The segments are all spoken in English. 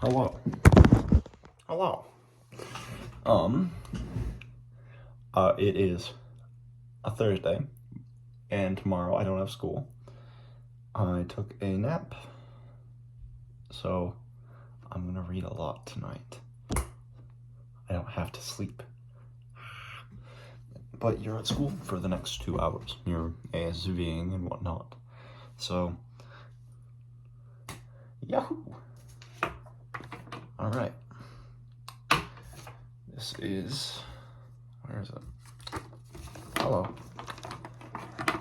Hello. Hello. It is a Thursday, and tomorrow I don't have school. I took a nap, so I'm gonna read a lot tonight. I don't have to sleep. But you're at school for the next 2 hours. You're ASVing and whatnot. So, yahoo! Alright. This is... where is it? Hello.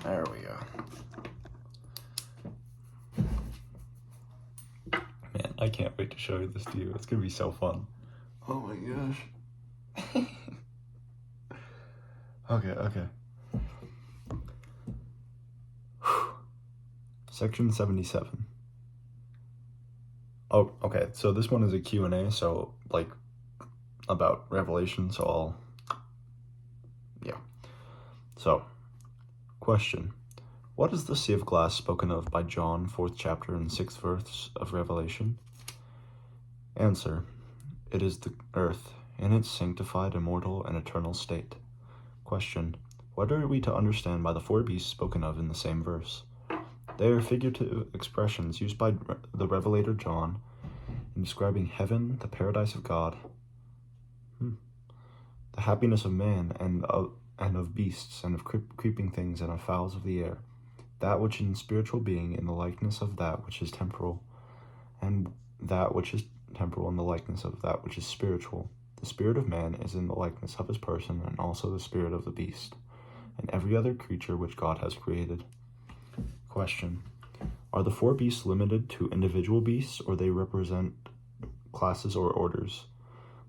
There we go. Man, I can't wait to show you this to you. It's gonna be so fun. Oh my gosh. Okay. Section 77. Oh, okay, so this one is a Q&A, so, about Revelation, so yeah. So, question. What is the sea of glass spoken of by John, 4th chapter and 6th verse of Revelation? Answer. It is the earth, in its sanctified, immortal, and eternal state. Question. What are we to understand by the 4 beasts spoken of in the same verse? They are figurative expressions used by the Revelator John in describing heaven, the paradise of God, the happiness of man, and of beasts, and of creeping things, and of fowls of the air, that which in spiritual being in the likeness of that which is temporal, and that which is temporal in the likeness of that which is spiritual. The spirit of man is in the likeness of his person, and also the spirit of the beast, and every other creature which God has created. Question. Are the 4 beasts limited to individual beasts, or they represent classes or orders?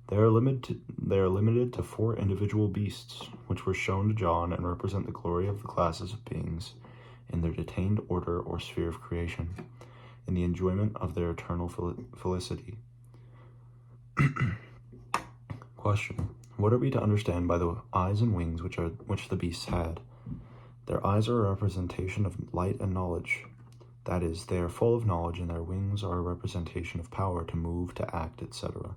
They are limited to 4 individual beasts, which were shown to John and represent the glory of the classes of beings in their detained order or sphere of creation, in the enjoyment of their eternal felicity. Question. What are we to understand by the eyes and wings which the beasts had? Their eyes are a representation of light and knowledge. That is, they are full of knowledge, and their wings are a representation of power to move, to act, etc.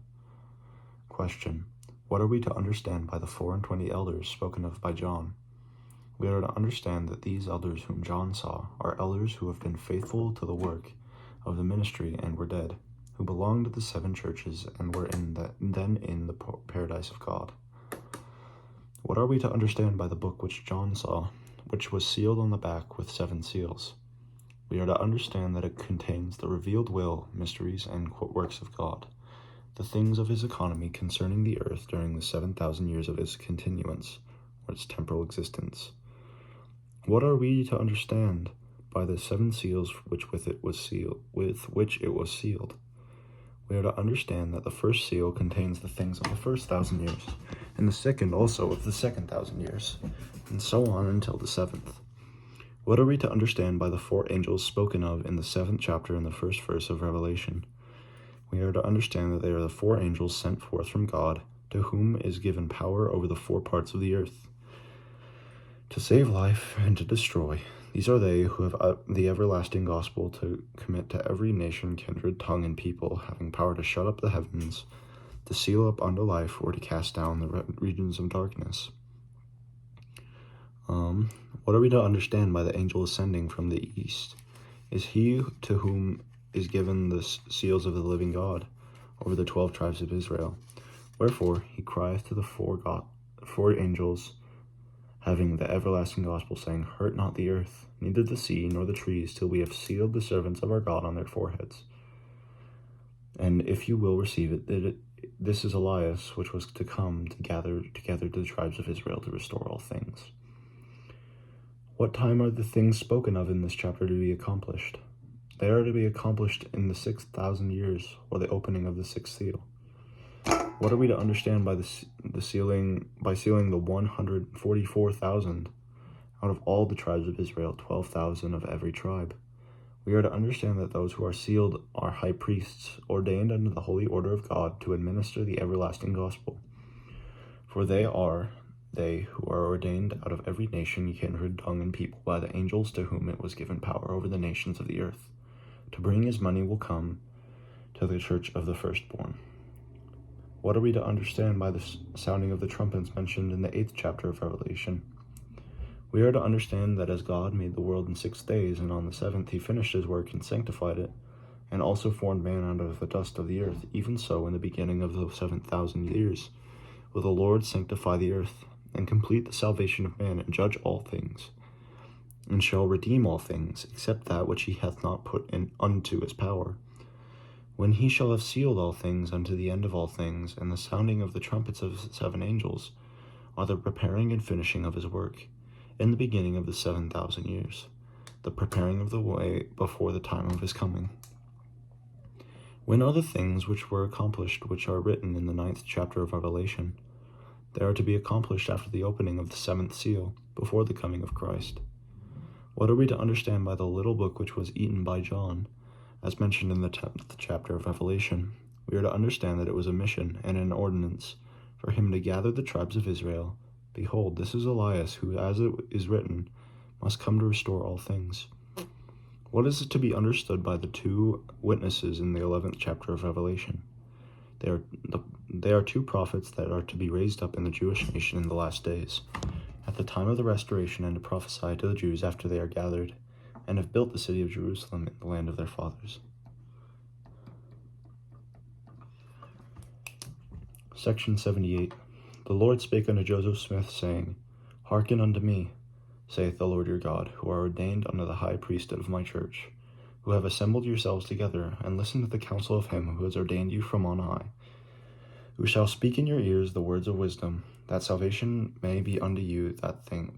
Question. What are we to understand by the 24 elders spoken of by John? We are to understand that these elders whom John saw are elders who have been faithful to the work of the ministry and were dead, who belonged to the 7 churches and were then in the paradise of God. What are we to understand by the book which John saw, which was sealed on the back with 7 seals? We are to understand that it contains the revealed will, mysteries, and works of God, the things of his economy concerning the earth during the 7,000 years of its continuance, or its temporal existence. What are we to understand by the 7 seals with which it was sealed? We are to understand that the first seal contains the things of the first 1,000 years, and the second also of the second 1,000 years, and so on until the 7th. What are we to understand by the 4 angels spoken of in the 7th chapter and the 1st verse of Revelation? We are to understand that they are the 4 angels sent forth from God, to whom is given power over the 4 parts of the earth, to save life and to destroy. These are they who have the everlasting gospel to commit to every nation, kindred, tongue, and people, having power to shut up the heavens, to seal up unto life, or to cast down the regions of darkness. What are we to understand by the angel ascending from the east? Is he to whom is given the seals of the living God over the 12 tribes of Israel. Wherefore he crieth to the 4 angels, having the everlasting gospel, saying, Hurt not the earth, neither the sea, nor the trees, till we have sealed the servants of our God on their foreheads. And if you will receive it, this is Elias, which was to come to gather together the tribes of Israel to restore all things. What time are the things spoken of in this chapter to be accomplished? They are to be accomplished in the 6,000 years, or the opening of the 6th seal. What are we to understand by sealing the 144,000 out of all the tribes of Israel, 12,000 of every tribe? We are to understand that those who are sealed are high priests, ordained unto the holy order of God to administer the everlasting gospel. For they who are ordained out of every nation, kindred, tongue, and people by the angels to whom it was given power over the nations of the earth, to bring as many will come to to the church of the firstborn. What are we to understand by the sounding of the trumpets mentioned in the 8th chapter of Revelation? We are to understand that as God made the world in 6 days, and on the 7th he finished his work and sanctified it, and also formed man out of the dust of the earth, even so in the beginning of the 7,000 years will the Lord sanctify the earth, and complete the salvation of man, and judge all things, and shall redeem all things, except that which he hath not put unto his power. When he shall have sealed all things unto the end of all things, and the sounding of the trumpets of 7 angels are the preparing and finishing of his work, in the beginning of the 7,000 years, the preparing of the way before the time of his coming. When are the things which were accomplished which are written in the 9th chapter of Revelation? They are to be accomplished after the opening of the 7th seal, before the coming of Christ. What are we to understand by the little book which was eaten by John, as mentioned in the 10th chapter of Revelation? We are to understand that it was a mission and an ordinance for him to gather the tribes of Israel. Behold, this is Elias, who, as it is written, must come to restore all things. What is to be understood by the 2 witnesses in the 11th chapter of Revelation? They are 2 prophets that are to be raised up in the Jewish nation in the last days, at the time of the restoration, and to prophesy to the Jews after they are gathered, and have built the city of Jerusalem in the land of their fathers. Section 78. The Lord spake unto Joseph Smith, saying, Hearken unto me, saith the Lord your God, who are ordained unto the high priesthood of my church, who have assembled yourselves together, and listen to the counsel of him who has ordained you from on high, who shall speak in your ears the words of wisdom, that salvation may be unto you that think.